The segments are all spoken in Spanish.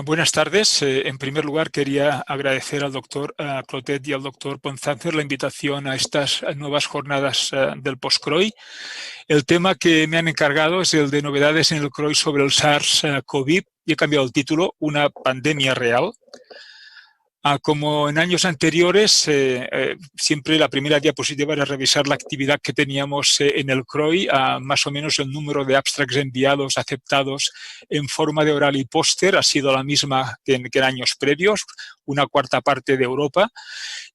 Buenas tardes. En primer lugar, quería agradecer al doctor Clotet y al doctor Ponzáncer la invitación a estas nuevas jornadas del post-CROI. El tema que me han encargado es el de novedades en el CROI sobre el SARS-CoV. Y he cambiado el título, una pandemia real. Como en años anteriores, siempre la primera diapositiva era revisar la actividad que teníamos en el CROI, más o menos el número de abstracts enviados, aceptados en forma de oral y póster ha sido la misma que en años previos, una cuarta parte de Europa.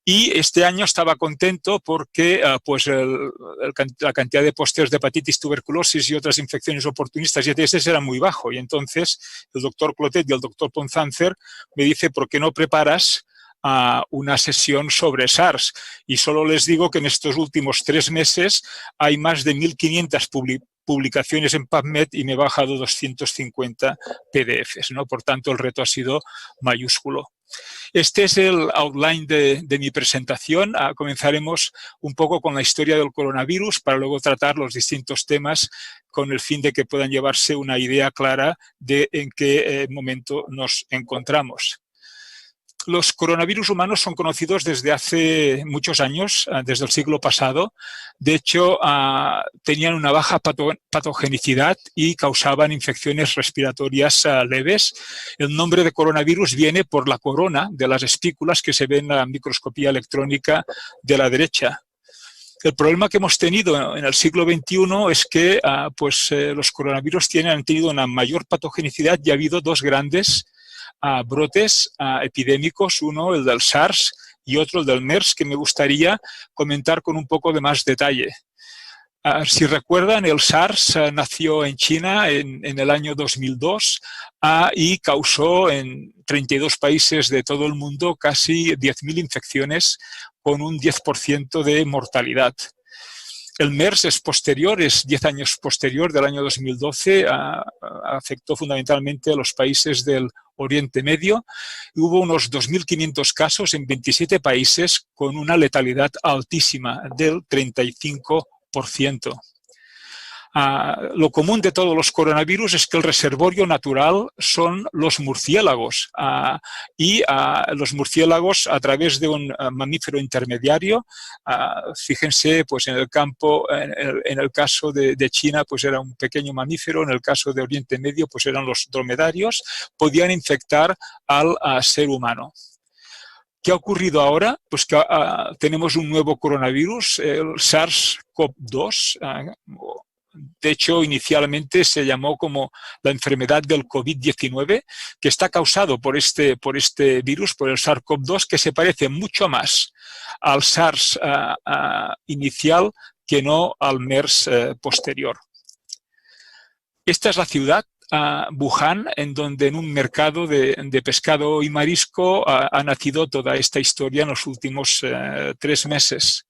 Y este año estaba contento porque la cantidad de pósters de hepatitis, tuberculosis y otras infecciones oportunistas y ETS era muy bajo. Y entonces el doctor Clotet y el doctor Ponzáncer me dice, ¿por qué no preparas una sesión sobre SARS? Y solo les digo que en estos últimos 3 meses hay más de 1.500 publicaciones en PubMed y me he bajado 250 PDFs, ¿no? Por tanto, el reto ha sido mayúsculo. Este es el outline de mi presentación. Comenzaremos un poco con la historia del coronavirus para luego tratar los distintos temas con el fin de que puedan llevarse una idea clara de en qué momento nos encontramos. Los coronavirus humanos son conocidos desde hace muchos años, desde el siglo pasado. De hecho, tenían una baja patogenicidad y causaban infecciones respiratorias leves. El nombre de coronavirus viene por la corona de las espículas que se ven en la microscopía electrónica de la derecha. El problema que hemos tenido en el siglo XXI es que los coronavirus han tenido una mayor patogenicidad y ha habido 2 grandes brotes epidémicos, uno el del SARS y otro el del MERS, que me gustaría comentar con un poco de más detalle. Si recuerdan, el SARS nació en China en el año 2002 y causó en 32 países de todo el mundo casi 10.000 infecciones con un 10% de mortalidad. El MERS es posterior, es 10 años posterior, del año 2012, afectó fundamentalmente a los países del Oriente Medio. Hubo unos 2.500 casos en 27 países con una letalidad altísima del 35%. Lo común de todos los coronavirus es que el reservorio natural son los murciélagos y los murciélagos a través de un mamífero intermediario, fíjense pues en el campo, en el caso de China pues era un pequeño mamífero, en el caso de Oriente Medio pues eran los dromedarios, podían infectar al ser humano. ¿Qué ha ocurrido ahora? Pues que tenemos un nuevo coronavirus, el SARS-CoV-2, de hecho, inicialmente se llamó como la enfermedad del COVID-19, que está causado por este virus, por el SARS-CoV-2, que se parece mucho más al SARS inicial que no al MERS posterior. Esta es la ciudad, Wuhan, en donde en un mercado de pescado y marisco ha nacido toda esta historia en los últimos 3 meses.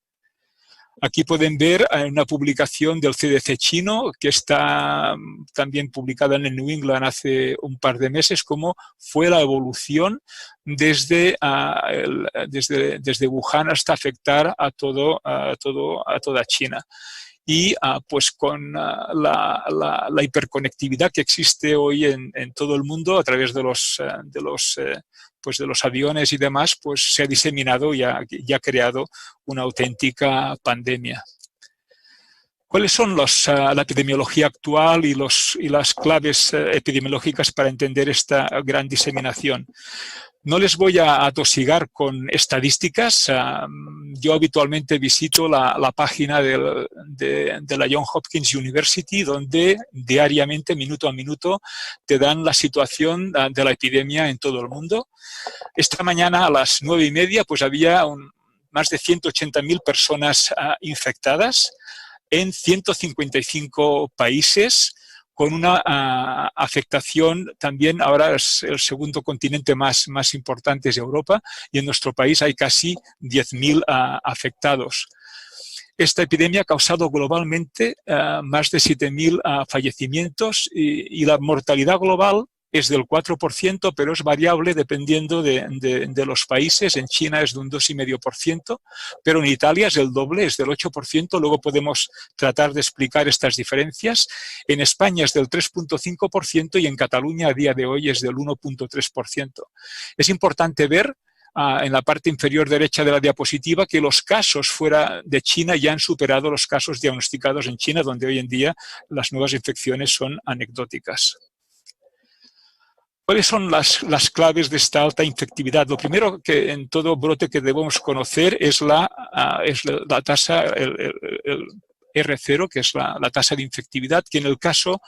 Aquí pueden ver una publicación del CDC chino que está también publicada en el New England hace un par de meses, cómo fue la evolución desde Wuhan hasta afectar a toda China. Y pues con la hiperconectividad que existe hoy en todo el mundo a través de los aviones y demás, pues se ha diseminado y ha creado una auténtica pandemia. ¿Cuáles son la epidemiología actual y las claves epidemiológicas para entender esta gran diseminación? No les voy a atosigar con estadísticas. Yo habitualmente visito la página de la Johns Hopkins University, donde diariamente, minuto a minuto, te dan la situación de la epidemia en todo el mundo. Esta mañana a las 9:30 pues había más de 180.000 personas infectadas en 155 países, con una afectación también. Ahora es el segundo continente más importante es Europa, y en nuestro país hay casi 10.000 afectados. Esta epidemia ha causado globalmente más de 7.000 fallecimientos y la mortalidad global es del 4%, pero es variable dependiendo de los países. En China es de un 2,5%, pero en Italia es el doble, es del 8%. Luego podemos tratar de explicar estas diferencias. En España es del 3,5% y en Cataluña a día de hoy es del 1,3%. Es importante ver en la parte inferior derecha de la diapositiva que los casos fuera de China ya han superado los casos diagnosticados en China, donde hoy en día las nuevas infecciones son anecdóticas. ¿Cuáles son las claves de esta alta infectividad? Lo primero que en todo brote que debemos conocer es la tasa, el R0, que es la tasa de infectividad, que en el caso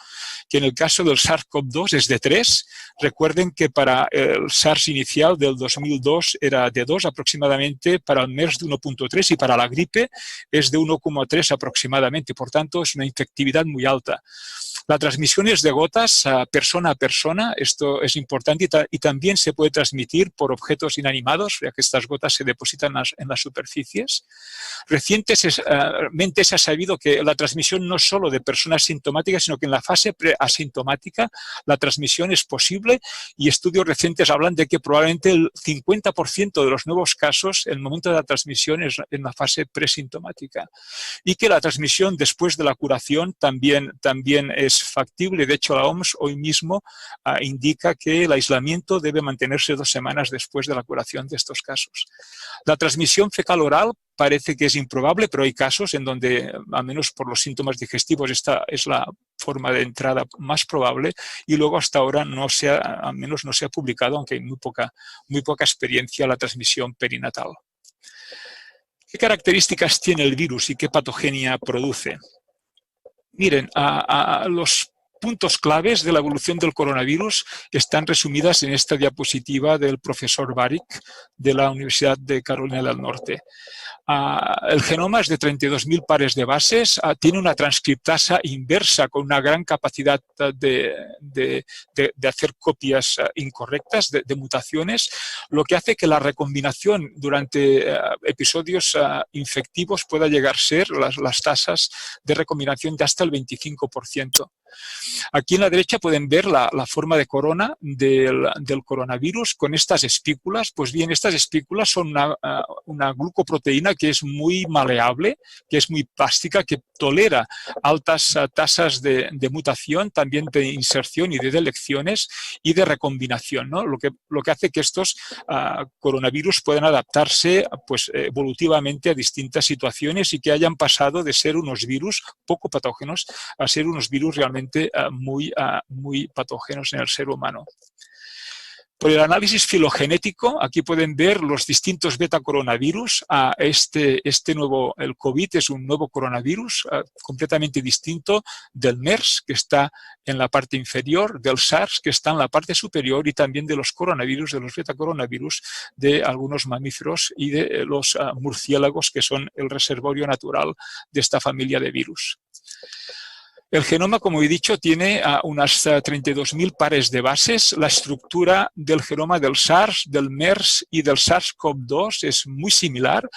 del SARS-CoV-2 es de 3. Recuerden que para el SARS inicial del 2002 era de 2 aproximadamente, para el MERS de 1,3 y para la gripe es de 1,3 aproximadamente. Por tanto, es una infectividad muy alta. La transmisión es de gotas persona a persona, esto es importante, y también se puede transmitir por objetos inanimados, ya que estas gotas se depositan en las superficies. Recientemente se ha sabido que la transmisión no es solo de personas sintomáticas, sino que en la fase preasintomática la transmisión es posible, y estudios recientes hablan de que probablemente el 50% de los nuevos casos, el momento de la transmisión es en la fase presintomática, y que la transmisión después de la curación también es factible. De hecho, la OMS hoy mismo indica que el aislamiento debe mantenerse 2 semanas después de la curación de estos casos. La transmisión fecal-oral parece que es improbable, pero hay casos en donde, al menos por los síntomas digestivos, esta es la forma de entrada más probable, y luego hasta ahora al menos no se ha publicado, aunque hay muy poca experiencia, la transmisión perinatal. ¿Qué características tiene el virus y qué patogenia produce? Miren, los puntos claves de la evolución del coronavirus están resumidas en esta diapositiva del profesor Baric de la Universidad de Carolina del Norte. El genoma es de 32.000 pares de bases, tiene una transcriptasa inversa con una gran capacidad de hacer copias incorrectas, de mutaciones, lo que hace que la recombinación durante episodios infectivos pueda llegar a ser las tasas de recombinación de hasta el 25%. Aquí en la derecha pueden ver la forma de corona del coronavirus con estas espículas. Pues bien, estas espículas son una glucoproteína que es muy maleable, que es muy plástica, que tolera altas tasas de mutación, también de inserción y de delecciones y de recombinación, ¿no? Lo que hace que estos coronavirus puedan adaptarse pues, evolutivamente a distintas situaciones y que hayan pasado de ser unos virus poco patógenos a ser unos virus realmente muy patógenos en el ser humano. Por el análisis filogenético, aquí pueden ver los distintos betacoronavirus. El COVID es un nuevo coronavirus completamente distinto del MERS, que está en la parte inferior, del SARS, que está en la parte superior, y también de los coronavirus, de los betacoronavirus de algunos mamíferos y de los murciélagos, que son el reservorio natural de esta familia de virus. El genoma, como he dicho, tiene unas 32.000 pares de bases. La estructura del genoma del SARS, del MERS y del SARS-CoV-2 es muy similar.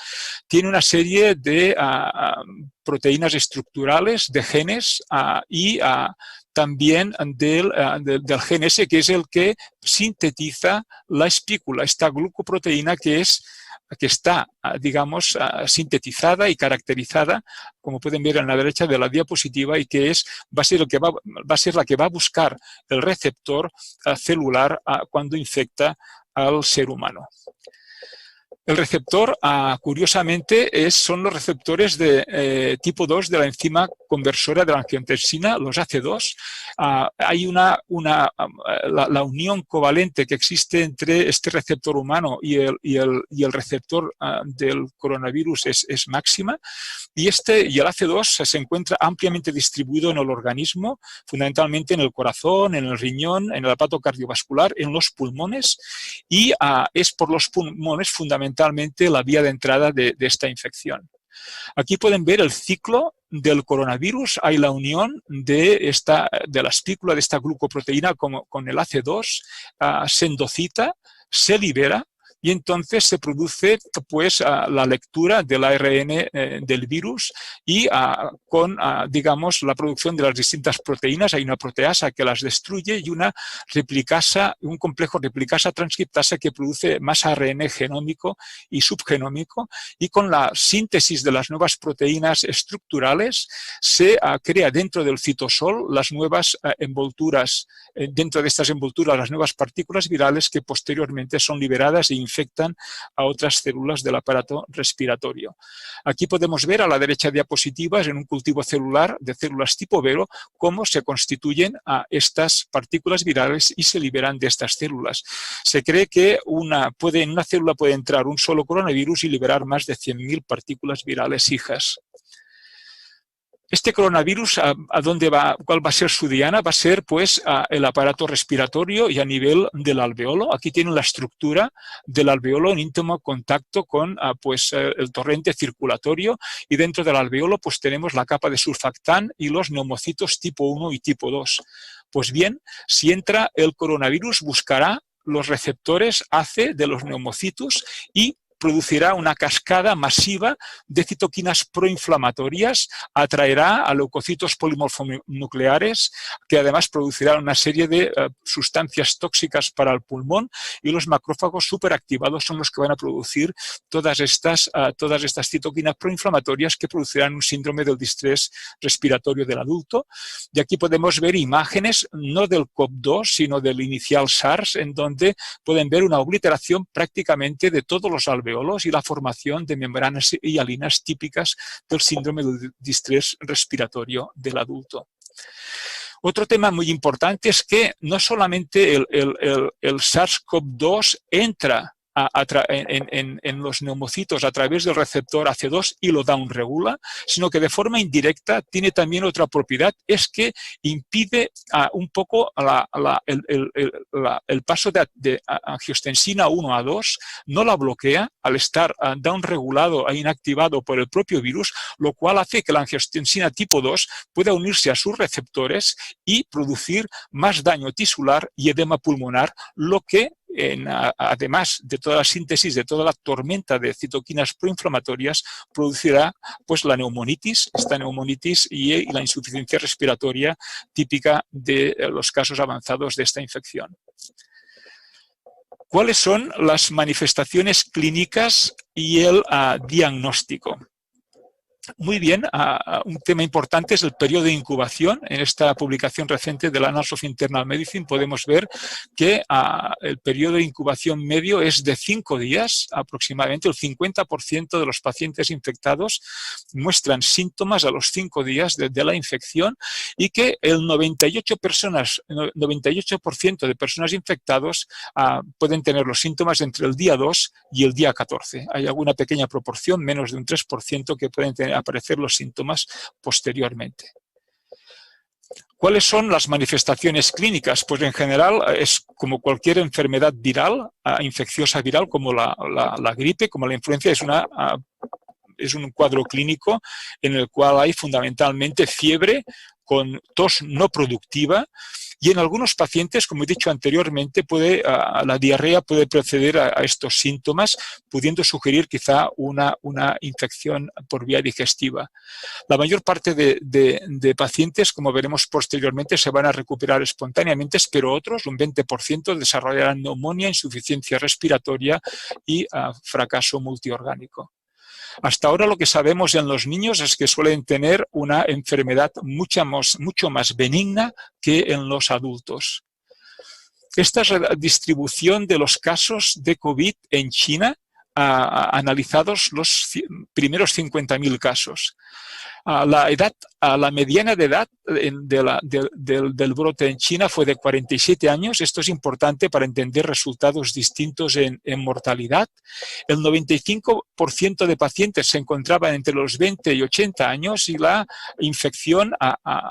Tiene una serie de proteínas estructurales, de genes y también del gen S, que es el que sintetiza la espícula, esta glucoproteína que está, digamos, sintetizada y caracterizada, como pueden ver en la derecha de la diapositiva, y que va a ser la que va a buscar el receptor celular cuando infecta al ser humano. El receptor, curiosamente, son los receptores de tipo 2 de la enzima conversora de la angiotensina, los AC2. Hay la unión covalente que existe entre este receptor humano y el receptor del coronavirus es máxima. Y el AC2 se encuentra ampliamente distribuido en el organismo, fundamentalmente en el corazón, en el riñón, en el aparato cardiovascular, en los pulmones, y es por los pulmones fundamentalmente la vía de entrada de esta infección. Aquí pueden ver el ciclo del coronavirus. Hay la unión de la espícula de esta glucoproteína con el AC2, se endocita, se libera, y entonces se produce pues la lectura del ARN del virus y digamos, la producción de las distintas proteínas. Hay una proteasa que las destruye y una replicasa, un complejo replicasa transcriptasa que produce más ARN genómico y subgenómico, y con la síntesis de las nuevas proteínas estructurales se crea dentro del citosol las nuevas envolturas, dentro de estas envolturas las nuevas partículas virales que posteriormente son liberadas e infectan a otras células del aparato respiratorio. Aquí podemos ver a la derecha diapositivas en un cultivo celular de células tipo Vero cómo se constituyen a estas partículas virales y se liberan de estas células. Se cree que en una célula puede entrar un solo coronavirus y liberar más de 100.000 partículas virales hijas. Este coronavirus, ¿cuál va a ser su diana? Va a ser pues el aparato respiratorio y a nivel del alveolo. Aquí tienen la estructura del alveolo en íntimo contacto con el torrente circulatorio, y dentro del alveolo pues tenemos la capa de surfactán y los neumocitos tipo 1 y tipo 2. Pues bien, si entra el coronavirus, buscará los receptores AC de los neumocitos y producirá una cascada masiva de citoquinas proinflamatorias, atraerá a leucocitos polimorfonucleares, que además producirán una serie de sustancias tóxicas para el pulmón, y los macrófagos superactivados son los que van a producir todas estas citoquinas proinflamatorias que producirán un síndrome del distrés respiratorio del adulto. Y aquí podemos ver imágenes no del COV-2, sino del inicial SARS, en donde pueden ver una obliteración prácticamente de todos los alveolos y la formación de membranas hialinas típicas del síndrome del distrés respiratorio del adulto. Otro tema muy importante es que no solamente el SARS-CoV-2 entra en los neumocitos a través del receptor AC2 y lo downregula, sino que de forma indirecta tiene también otra propiedad, es que impide un poco el paso de angiostensina 1 a 2, no la bloquea al estar downregulado e inactivado por el propio virus, lo cual hace que la angiostensina tipo 2 pueda unirse a sus receptores y producir más daño tisular y edema pulmonar, lo que además de toda la síntesis, de toda la tormenta de citoquinas proinflamatorias, producirá pues la neumonitis, esta neumonitis y la insuficiencia respiratoria típica de los casos avanzados de esta infección. ¿Cuáles son las manifestaciones clínicas y el diagnóstico? Muy bien, un tema importante es el periodo de incubación. En esta publicación reciente de la Annals of Internal Medicine podemos ver que el periodo de incubación medio es de 5 días aproximadamente. El 50% de los pacientes infectados muestran síntomas a los 5 días de la infección, y que el 98% de personas infectadas pueden tener los síntomas entre el día 2 y el día 14. Hay alguna pequeña proporción, menos de un 3%, que pueden aparecer los síntomas posteriormente. ¿Cuáles son las manifestaciones clínicas? Pues en general es como cualquier enfermedad viral, infecciosa viral, como la gripe, como la influenza, es un cuadro clínico en el cual hay fundamentalmente fiebre con tos no productiva, y en algunos pacientes, como he dicho anteriormente, la diarrea puede preceder a estos síntomas, pudiendo sugerir quizá una infección por vía digestiva. La mayor parte de pacientes, como veremos posteriormente, se van a recuperar espontáneamente, pero otros, un 20%, desarrollarán neumonía, insuficiencia respiratoria y fracaso multiorgánico. Hasta ahora lo que sabemos en los niños es que suelen tener una enfermedad mucho más benigna que en los adultos. Esta es la distribución de los casos de COVID en China, analizados los primeros 50.000 casos. La mediana de edad del brote en China fue de 47 años. Esto es importante para entender resultados distintos en mortalidad. El 95% de pacientes se encontraban entre los 20 y 80 años, y la infección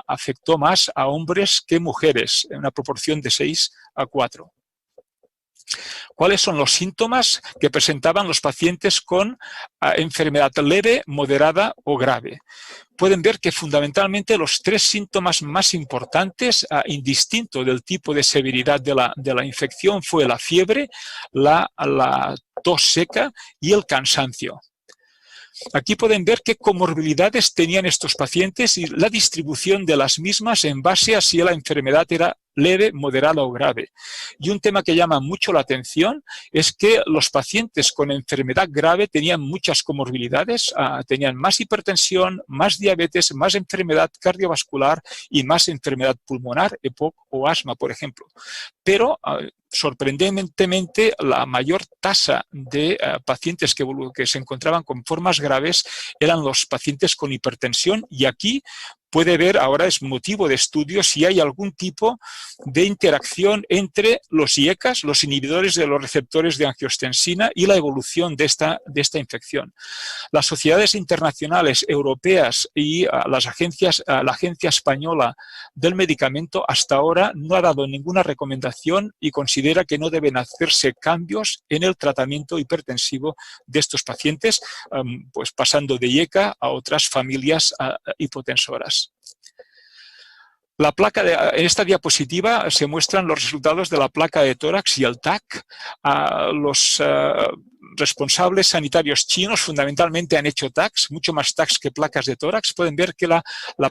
afectó más a hombres que mujeres, en una proporción de 6 a 4. ¿Cuáles son los síntomas que presentaban los pacientes con enfermedad leve, moderada o grave? Pueden ver que fundamentalmente los tres síntomas más importantes, indistinto del tipo de severidad de la infección, fue la fiebre, la tos seca y el cansancio. Aquí pueden ver qué comorbilidades tenían estos pacientes y la distribución de las mismas en base a si la enfermedad era leve, moderada o grave. Y un tema que llama mucho la atención es que los pacientes con enfermedad grave tenían muchas comorbilidades, tenían más hipertensión, más diabetes, más enfermedad cardiovascular y más enfermedad pulmonar, EPOC o asma, por ejemplo. Pero sorprendentemente, la mayor tasa de pacientes que se encontraban con formas graves eran los pacientes con hipertensión, y aquí puede ver, ahora es motivo de estudio, si hay algún tipo de interacción entre los IECAs, los inhibidores de los receptores de angiostensina, y la evolución de esta infección. Las sociedades internacionales, europeas y la Agencia Española del Medicamento hasta ahora no ha dado ninguna recomendación y considera que no deben hacerse cambios en el tratamiento hipertensivo de estos pacientes, pues pasando de IECA a otras familias hipotensoras. En esta diapositiva se muestran los resultados de la placa de tórax y el TAC. Los responsables sanitarios chinos fundamentalmente han hecho TACs, mucho más TACs que placas de tórax. Pueden ver que la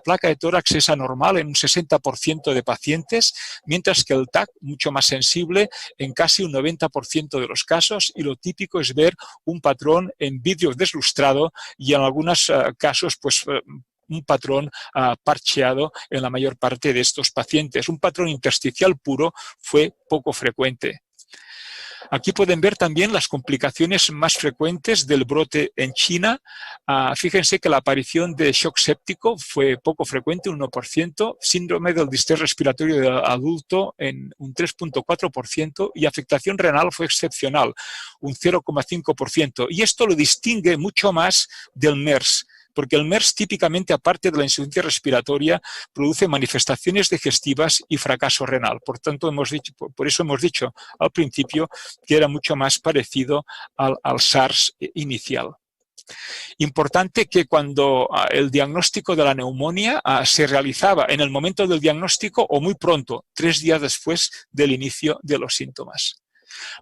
placa de tórax es anormal en un 60% de pacientes, mientras que el TAC mucho más sensible en casi un 90% de los casos, y lo típico es ver un patrón en vidrio deslustrado y en algunos casos pues un patrón parcheado en la mayor parte de estos pacientes. Un patrón intersticial puro fue poco frecuente. Aquí pueden ver también las complicaciones más frecuentes del brote en China. Fíjense que la aparición de shock séptico fue poco frecuente, un 1%, síndrome del distrés respiratorio del adulto en un 3,4% y afectación renal fue excepcional, un 0,5%. Y esto lo distingue mucho más del MERS, porque el MERS típicamente, aparte de la insuficiencia respiratoria, produce manifestaciones digestivas y fracaso renal. Por tanto, por eso hemos dicho al principio que era mucho más parecido al SARS inicial. Importante que cuando el diagnóstico de la neumonía se realizaba en el momento del diagnóstico o muy pronto, 3 días después del inicio de los síntomas.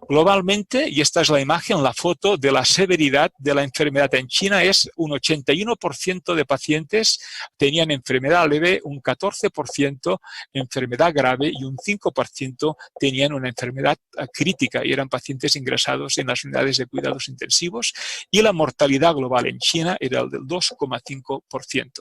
Globalmente, y esta es la imagen, la foto de la severidad de la enfermedad en China, es un 81% de pacientes tenían enfermedad leve, un 14% enfermedad grave y un 5% tenían una enfermedad crítica y eran pacientes ingresados en las unidades de cuidados intensivos, y la mortalidad global en China era el del 2,5%.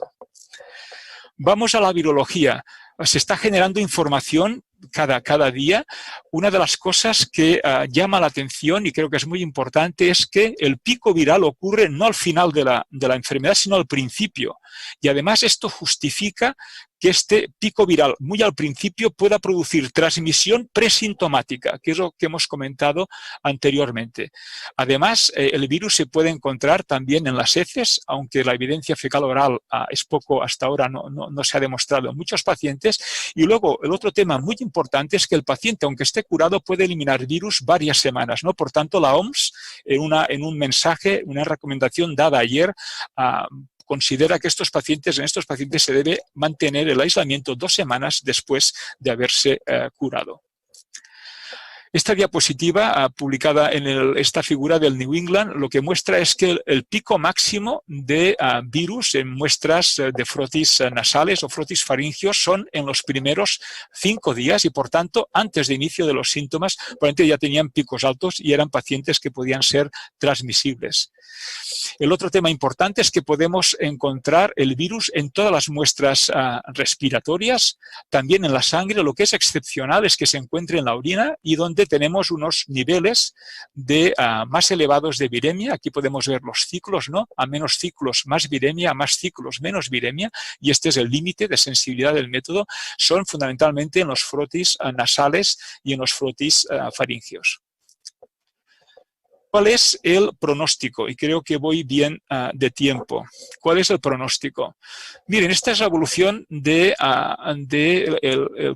Vamos a la virología. Se está generando información cada día. Una de las cosas que llama la atención y creo que es muy importante es que el pico viral ocurre no al final de la enfermedad, sino al principio. Y además esto justifica que este pico viral muy al principio pueda producir transmisión presintomática, que es lo que hemos comentado anteriormente. Además, el virus se puede encontrar también en las heces, aunque la evidencia fecal oral es poco, hasta ahora no se ha demostrado en muchos pacientes. Y luego, el otro tema muy importante es que el paciente, aunque esté curado, puede eliminar virus varias semanas, ¿no? Por tanto, la OMS, en un mensaje, una recomendación dada ayer, considera que en estos pacientes se debe mantener el aislamiento 2 semanas después de haberse curado. Esta diapositiva, publicada en esta figura del New England, lo que muestra es que el pico máximo de virus en muestras de frotis nasales o frotis faringios son en los primeros 5 días y, por tanto, antes de inicio de los síntomas, probablemente ya tenían picos altos y eran pacientes que podían ser transmisibles. El otro tema importante es que podemos encontrar el virus en todas las muestras respiratorias, también en la sangre. Lo que es excepcional es que se encuentre en la orina y donde tenemos unos niveles más elevados de viremia. Aquí podemos ver los ciclos, ¿no? A menos ciclos más viremia, a más ciclos menos viremia, y este es el límite de sensibilidad del método. Son fundamentalmente en los frotis nasales y en los frotis faringios. ¿Cuál es el pronóstico? Y creo que voy bien de tiempo. ¿Cuál es el pronóstico? Miren, esta es la evolución del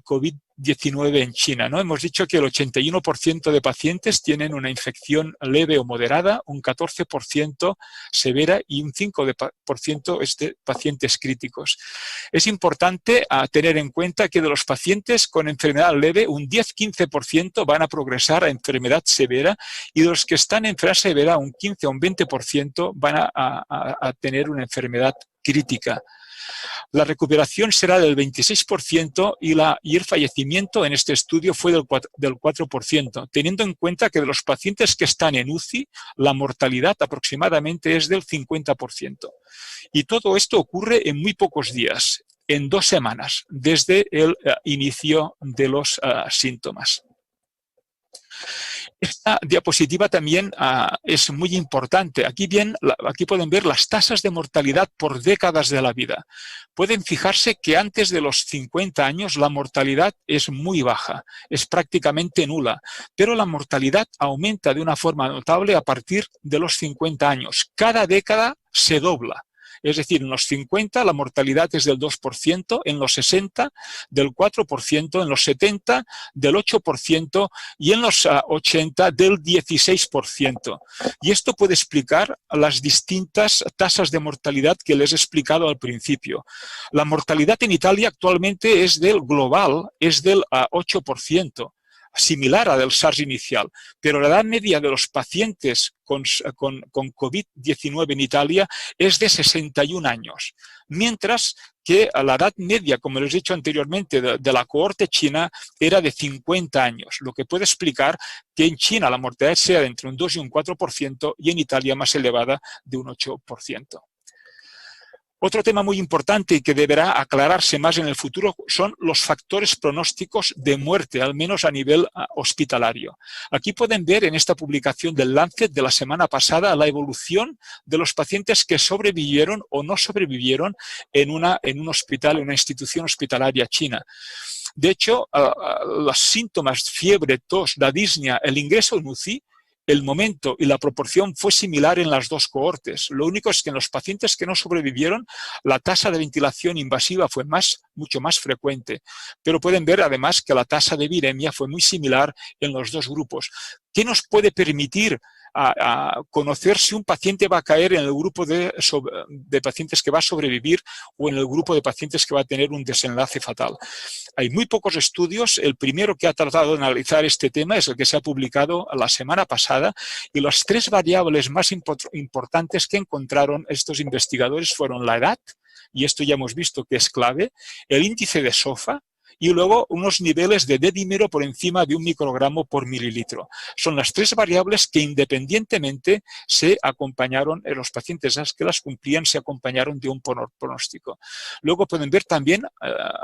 COVID COVID-19 en China, ¿no? Hemos dicho que el 81% de pacientes tienen una infección leve o moderada, un 14% severa y un 5% es de pacientes críticos. Es importante tener en cuenta que de los pacientes con enfermedad leve, un 10-15% van a progresar a enfermedad severa y de los que están en enfermedad severa, un 15 o un 20% van a tener una enfermedad crítica. La recuperación será del 26% y el fallecimiento en este estudio fue del 4%, teniendo en cuenta que de los pacientes que están en UCI, la mortalidad aproximadamente es del 50%. Y todo esto ocurre en muy pocos días, en 2 semanas, desde el inicio de los síntomas. Esta diapositiva también es muy importante. Aquí pueden ver las tasas de mortalidad por décadas de la vida. Pueden fijarse que antes de los 50 años la mortalidad es muy baja, es prácticamente nula, pero la mortalidad aumenta de una forma notable a partir de los 50 años. Cada década se dobla. Es decir, en los 50 la mortalidad es del 2%, en los 60 del 4%, en los 70 del 8% y en los 80 del 16%. Y esto puede explicar las distintas tasas de mortalidad que les he explicado al principio. La mortalidad en Italia actualmente es del global, es del 8%. Similar a del SARS inicial, pero la edad media de los pacientes con COVID-19 en Italia es de 61 años, mientras que la edad media, como les he dicho anteriormente, de la cohorte china era de 50 años, lo que puede explicar que en China la mortalidad sea de entre un 2 y un 4% y en Italia más elevada de un 8%. Otro tema muy importante y que deberá aclararse más en el futuro son los factores pronósticos de muerte, al menos a nivel hospitalario. Aquí pueden ver en esta publicación del Lancet de la semana pasada la evolución de los pacientes que sobrevivieron o no sobrevivieron en un hospital, en una institución hospitalaria china. De hecho, los síntomas, fiebre, tos, la disnea, el ingreso en UCI, el momento y la proporción fue similar en las dos cohortes. Lo único es que en los pacientes que no sobrevivieron, la tasa de ventilación invasiva fue mucho más frecuente. Pero pueden ver además que la tasa de viremia fue muy similar en los dos grupos. ¿Qué nos puede permitir a conocer si un paciente va a caer en el grupo de pacientes que va a sobrevivir o en el grupo de pacientes que va a tener un desenlace fatal? Hay muy pocos estudios. El primero que ha tratado de analizar este tema es el que se ha publicado la semana pasada y las 3 variables más importantes que encontraron estos investigadores fueron la edad, y esto ya hemos visto que es clave, el índice de SOFA, y luego unos niveles de D-dímero por encima de 1 microgramo por mililitro. Son las 3 variables que independientemente se acompañaron, en los pacientes que las cumplían se acompañaron de un pronóstico. Luego pueden ver también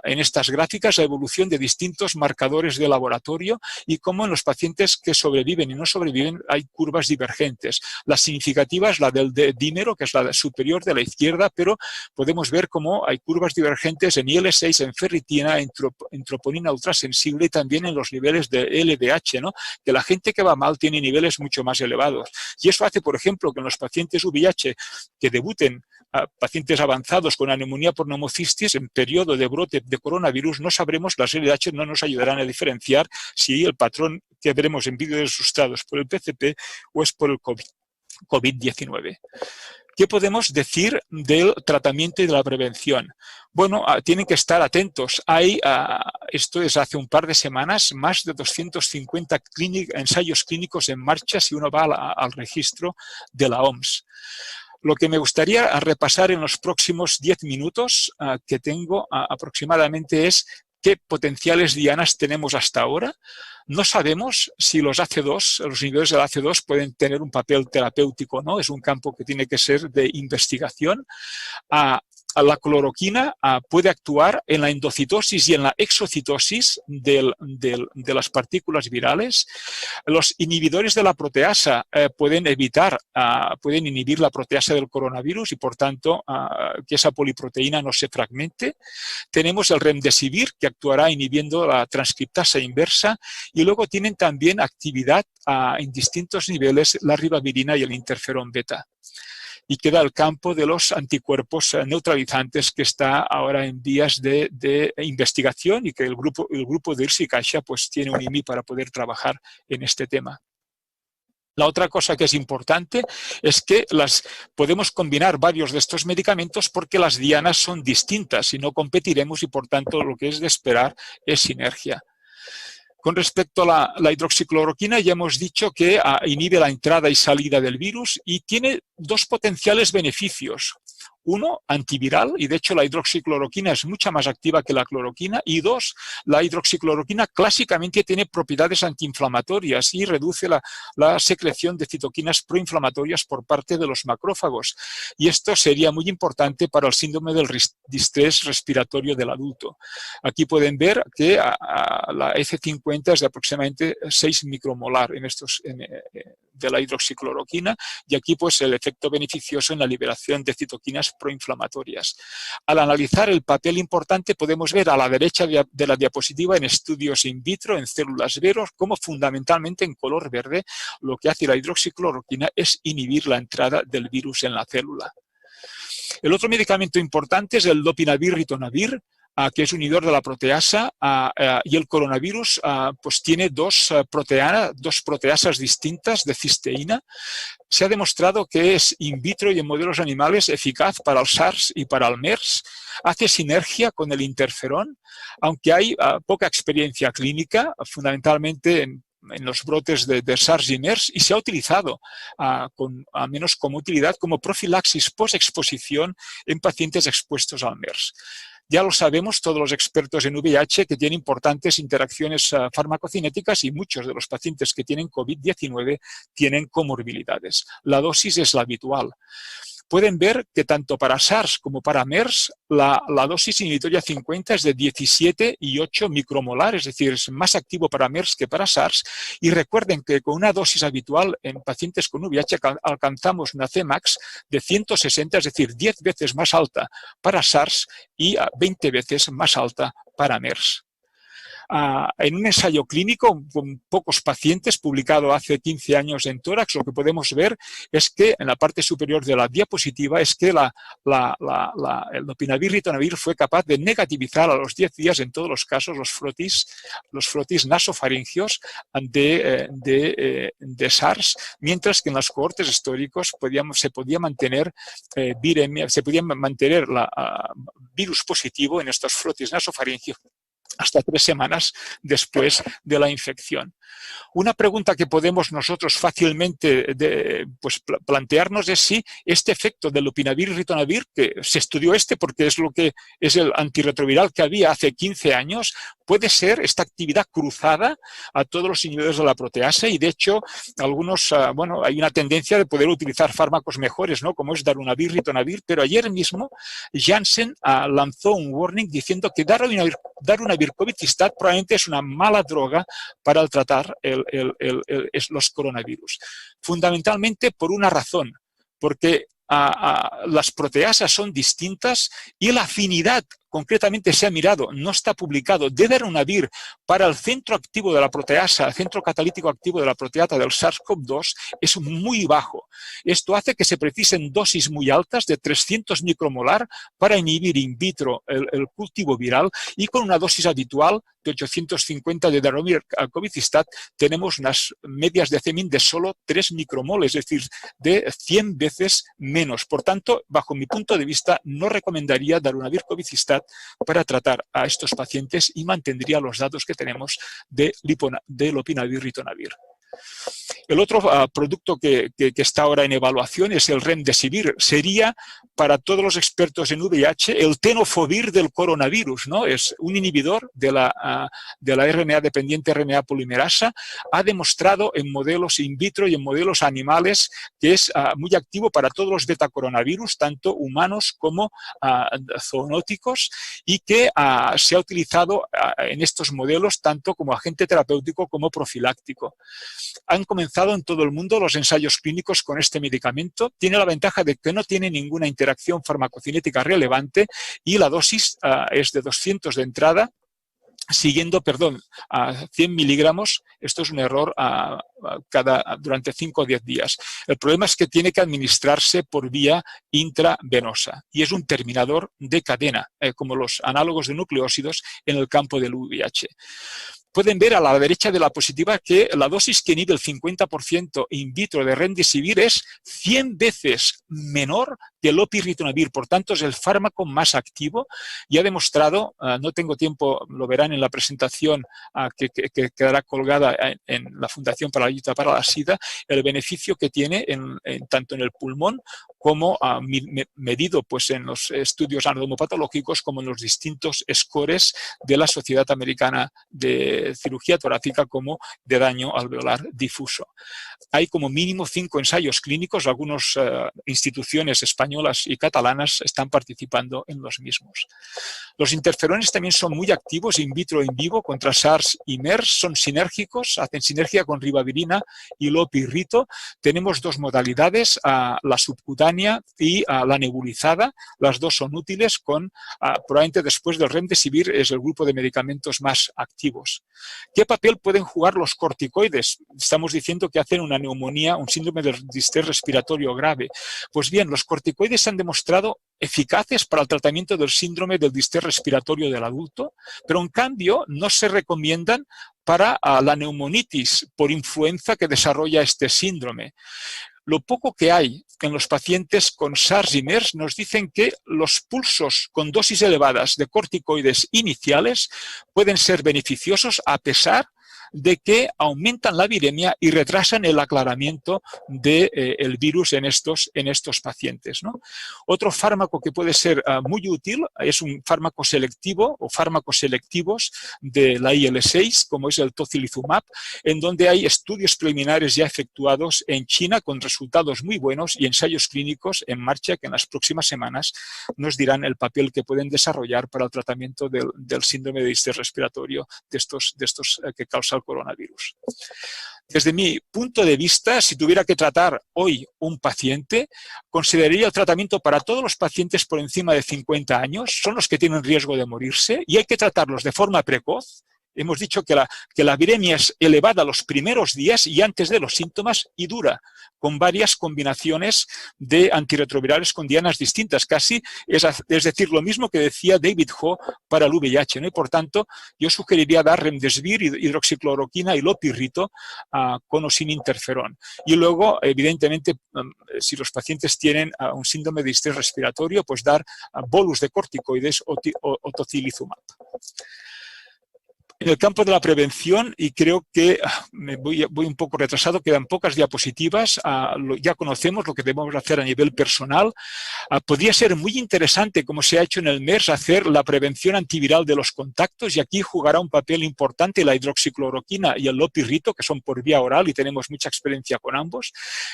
en estas gráficas la evolución de distintos marcadores de laboratorio y cómo en los pacientes que sobreviven y no sobreviven hay curvas divergentes. La significativa es la del D-dímero, que es la superior de la izquierda, pero podemos ver cómo hay curvas divergentes en IL-6, en ferritina, en troponina ultrasensible y también en los niveles de LDH, ¿no? Que la gente que va mal tiene niveles mucho más elevados. Y eso hace, por ejemplo, que en los pacientes VIH que debuten pacientes avanzados con neumonía por neumocistis, en periodo de brote de coronavirus, no sabremos, las LDH no nos ayudarán a diferenciar si el patrón que veremos en vídeos asustados por el PCP o es por el COVID-19. ¿Qué podemos decir del tratamiento y de la prevención? Bueno, tienen que estar atentos. Esto es hace un par de semanas, más de 250 ensayos clínicos en marcha si uno va al registro de la OMS. Lo que me gustaría repasar en los próximos 10 minutos que tengo aproximadamente es qué potenciales dianas tenemos hasta ahora. No sabemos si los AC2, los inhibidores del AC2 pueden tener un papel terapéutico o no. Es un campo que tiene que ser de investigación. La cloroquina puede actuar en la endocitosis y en la exocitosis de las partículas virales. Los inhibidores de la proteasa pueden inhibir la proteasa del coronavirus y, por tanto, que esa poliproteína no se fragmente. Tenemos el remdesivir, que actuará inhibiendo la transcriptasa inversa, y luego tienen también actividad en distintos niveles la ribavirina y el interferón beta. y queda el campo de los anticuerpos neutralizantes que está ahora en vías de investigación y que el grupo de IRSI Caixa pues tiene un IMI para poder trabajar en este tema. La otra cosa que es importante es que podemos combinar varios de estos medicamentos porque las dianas son distintas y no competiremos y por tanto lo que es de esperar es sinergia. Con respecto a la hidroxicloroquina, ya hemos dicho que inhibe la entrada y salida del virus y tiene dos potenciales beneficios. Uno, antiviral, y de hecho la hidroxicloroquina es mucho más activa que la cloroquina. Y dos, la hidroxicloroquina clásicamente tiene propiedades antiinflamatorias y reduce la secreción de citoquinas proinflamatorias por parte de los macrófagos. Y esto sería muy importante para el síndrome del distrés respiratorio del adulto. Aquí pueden ver que la F50 es de aproximadamente 6 micromolar de la hidroxicloroquina, y aquí pues el efecto beneficioso en la liberación de citoquinas proinflamatorias. Al analizar el papel importante podemos ver a la derecha de la diapositiva en estudios in vitro, en células veros, como fundamentalmente en color verde lo que hace la hidroxicloroquina es inhibir la entrada del virus en la célula. El otro medicamento importante es el lopinavir-ritonavir, que es un inhibidor de la proteasa, y el coronavirus pues tiene dos proteasas distintas de cisteína. Se ha demostrado que es in vitro y en modelos animales eficaz para el SARS y para el MERS. Hace sinergia con el interferón, aunque hay poca experiencia clínica, fundamentalmente en los brotes de SARS y MERS, y se ha utilizado al menos como utilidad como profilaxis post-exposición en pacientes expuestos al MERS. Ya lo sabemos todos los expertos en VIH que tienen importantes interacciones farmacocinéticas y muchos de los pacientes que tienen COVID-19 tienen comorbilidades. La dosis es la habitual. Pueden ver que tanto para SARS como para MERS la dosis inhibitoria 50 es de 17 y 8 micromolar, es decir, es más activo para MERS que para SARS. Y recuerden que con una dosis habitual en pacientes con VIH alcanzamos una Cmax de 160, es decir, 10 veces más alta para SARS y 20 veces más alta para MERS. En un ensayo clínico con pocos pacientes publicado hace 15 años en tórax, lo que podemos ver es que en la parte superior de la diapositiva es que el lopinavir-ritonavir fue capaz de negativizar a los 10 días en todos los casos los frotis nasofaringios de SARS, mientras que en los cohortes históricos se podía mantener virus positivo en estos frotis nasofaringios hasta 3 semanas después de la infección. Una pregunta que podemos nosotros fácilmente plantearnos es si este efecto del lopinavir-ritonavir, que se estudió porque es lo que es el antirretroviral que había hace 15 años, puede ser esta actividad cruzada a todos los inhibidores de la proteasa, y de hecho hay una tendencia de poder utilizar fármacos mejores, ¿no?, como es darunavir-ritonavir, pero ayer mismo Janssen lanzó un warning diciendo que darunavir-covicistat probablemente es una mala droga para tratar los coronavirus. Fundamentalmente por una razón, porque las proteasas son distintas y la afinidad, concretamente se ha mirado, no está publicado, de darunavir para el centro activo de la proteasa, el centro catalítico activo de la proteasa del SARS-CoV-2 es muy bajo. Esto hace que se precisen dosis muy altas de 300 micromolar para inhibir in vitro el cultivo viral, y con una dosis habitual de 850 de darunavir-covicistat tenemos unas medias de CEMIN de solo 3 micromol, es decir, de 100 veces menos. Por tanto, bajo mi punto de vista, no recomendaría darunavir-covicistat para tratar a estos pacientes y mantendría los datos que tenemos de lopinavir-ritonavir. El otro producto que está ahora en evaluación es el remdesivir. Sería, para todos los expertos en VIH, el tenofovir del coronavirus, ¿no? Es un inhibidor de la RNA dependiente RNA polimerasa. Ha demostrado en modelos in vitro y en modelos animales que es muy activo para todos los betacoronavirus, tanto humanos como zoonóticos, y que se ha utilizado en estos modelos tanto como agente terapéutico como profiláctico. Han comenzado en todo el mundo los ensayos clínicos con este medicamento. Tiene la ventaja de que no tiene ninguna interacción farmacocinética relevante y la dosis es de 200 de entrada siguiendo, perdón, a 100 miligramos, esto es un error durante 5 o 10 días. El problema es que tiene que administrarse por vía intravenosa y es un terminador de cadena, como los análogos de nucleósidos en el campo del VIH. Pueden ver a la derecha de la diapositiva que la dosis que inhibe el 50% in vitro de Remdesivir es 100 veces menor que el opiritonavir. Por tanto, es el fármaco más activo y ha demostrado, no tengo tiempo, lo verán en la presentación que quedará colgada en la Fundación para la Lucha para la SIDA, el beneficio que tiene tanto en el pulmón como medido pues, en los estudios anatomopatológicos como en los distintos scores de la Sociedad Americana de Cirugía Torácica como de daño alveolar difuso. Hay como mínimo 5 ensayos clínicos, algunas instituciones españolas y catalanas están participando en los mismos. Los interferones también son muy activos in vitro e in vivo contra SARS y MERS, son sinérgicos, hacen sinergia con ribavirina y lopirrito. Tenemos 2 modalidades, la subcutánea y la nebulizada, las 2 son útiles, probablemente después del Remdesivir es el grupo de medicamentos más activos. ¿Qué papel pueden jugar los corticoides? Estamos diciendo que hacen una neumonía, un síndrome del distrés respiratorio grave. Pues bien, los corticoides se han demostrado eficaces para el tratamiento del síndrome del distrés respiratorio del adulto, pero en cambio no se recomiendan para la neumonitis por influenza que desarrolla este síndrome. Lo poco que hay en los pacientes con SARS y MERS nos dicen que los pulsos con dosis elevadas de corticoides iniciales pueden ser beneficiosos a pesar de que aumentan la viremia y retrasan el aclaramiento del virus en estos pacientes, ¿no? Otro fármaco que puede ser muy útil es un fármaco selectivo o fármacos selectivos de la IL-6, como es el tocilizumab, en donde hay estudios preliminares ya efectuados en China con resultados muy buenos y ensayos clínicos en marcha que en las próximas semanas nos dirán el papel que pueden desarrollar para el tratamiento del síndrome de distrés respiratorio de estos que causa el coronavirus. Desde mi punto de vista, si tuviera que tratar hoy un paciente, consideraría el tratamiento para todos los pacientes por encima de 50 años, son los que tienen riesgo de morirse y hay que tratarlos de forma precoz. Hemos dicho que la viremia es elevada los primeros días y antes de los síntomas y dura, con varias combinaciones de antirretrovirales con dianas distintas. Casi es decir, lo mismo que decía David Ho para el VIH, ¿no? Y por tanto, yo sugeriría dar Remdesivir, hidroxicloroquina y lopirrito con o sin interferón. Y luego, evidentemente, si los pacientes tienen un síndrome de distrés respiratorio, pues dar bolus de corticoides o tocilizumab. En el campo de la prevención, y creo que me voy un poco retrasado, quedan pocas diapositivas, ya conocemos lo que debemos hacer a nivel personal. Podría ser muy interesante, como se ha hecho en el MERS, hacer la prevención antiviral de los contactos, y aquí jugará un papel importante la hidroxicloroquina y el lopirrito, que son por vía oral y tenemos mucha experiencia con ambos.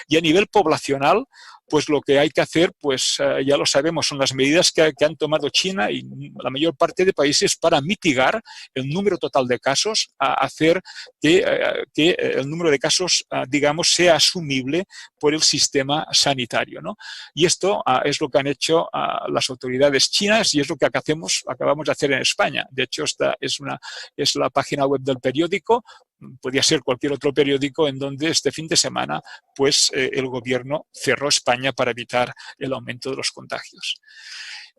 Y a nivel poblacional, pues lo que hay que hacer, pues ya lo sabemos, son las medidas que han tomado China y la mayor parte de países para mitigar el número total de casos, hacer que el número de casos, digamos, sea asumible por el sistema sanitario, ¿no? Y esto es lo que han hecho las autoridades chinas y es lo que acabamos de hacer en España. De hecho, esta es la página web del periódico. Podría ser cualquier otro periódico en donde este fin de semana pues, el gobierno cerró España para evitar el aumento de los contagios.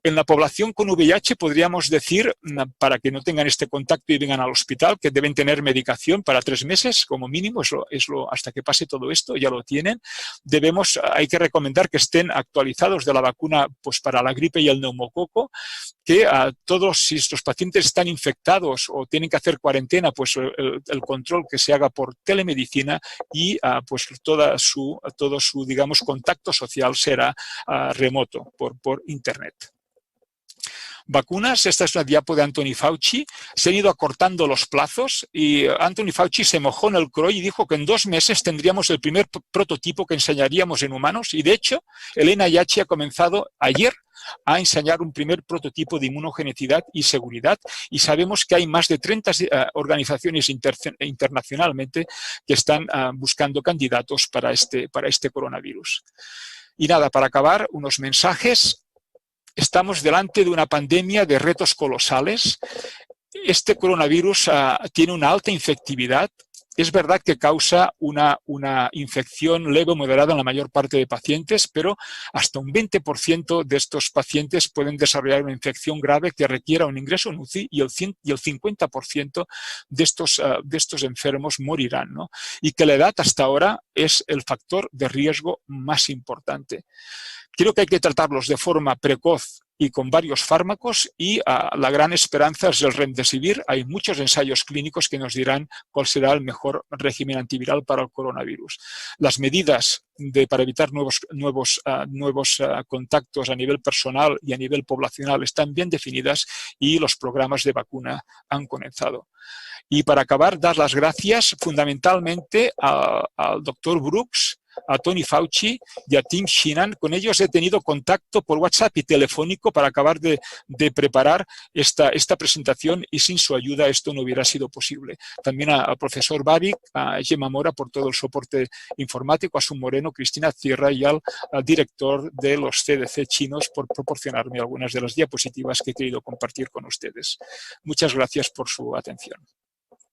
En la población con VIH podríamos decir, para que no tengan este contacto y vengan al hospital, que deben tener medicación para 3 meses como mínimo, hasta que pase todo esto, ya lo tienen. Hay que recomendar que estén actualizados de la vacuna pues, para la gripe y el neumococo, que si estos pacientes están infectados o tienen que hacer cuarentena, pues el control que se haga por telemedicina y pues todo su digamos, contacto social será remoto por internet. Vacunas, esta es una diapo de Anthony Fauci, se han ido acortando los plazos y Anthony Fauci se mojó en el CROI y dijo que en 2 meses tendríamos el primer prototipo que enseñaríamos en humanos y de hecho el NIH ha comenzado ayer a enseñar un primer prototipo de inmunogenicidad y seguridad y sabemos que hay más de 30 organizaciones internacionalmente que están buscando candidatos para este coronavirus. Y nada, para acabar, unos mensajes. Estamos delante de una pandemia de retos colosales. este coronavirus tiene una alta infectividad. Es verdad que causa una infección leve o moderada en la mayor parte de pacientes, pero hasta un 20% de estos pacientes pueden desarrollar una infección grave que requiera un ingreso en UCI y el 50% de estos enfermos morirán, ¿no? Y que la edad hasta ahora es el factor de riesgo más importante. Creo que hay que tratarlos de forma precoz y con varios fármacos y la gran esperanza es el remdesivir. Hay muchos ensayos clínicos que nos dirán cuál será el mejor régimen antiviral para el coronavirus. Las medidas para evitar nuevos contactos a nivel personal y a nivel poblacional están bien definidas y los programas de vacuna han comenzado. Y para acabar, dar las gracias fundamentalmente al doctor Brooks, a Tony Fauci y a Tim Sheenan. Con ellos he tenido contacto por WhatsApp y telefónico para acabar de preparar esta presentación y sin su ayuda esto no hubiera sido posible. También al profesor Barik, a Gemma Mora por todo el soporte informático, a Sun Moreno, Cristina Sierra y al director de los CDC chinos por proporcionarme algunas de las diapositivas que he querido compartir con ustedes. Muchas gracias por su atención.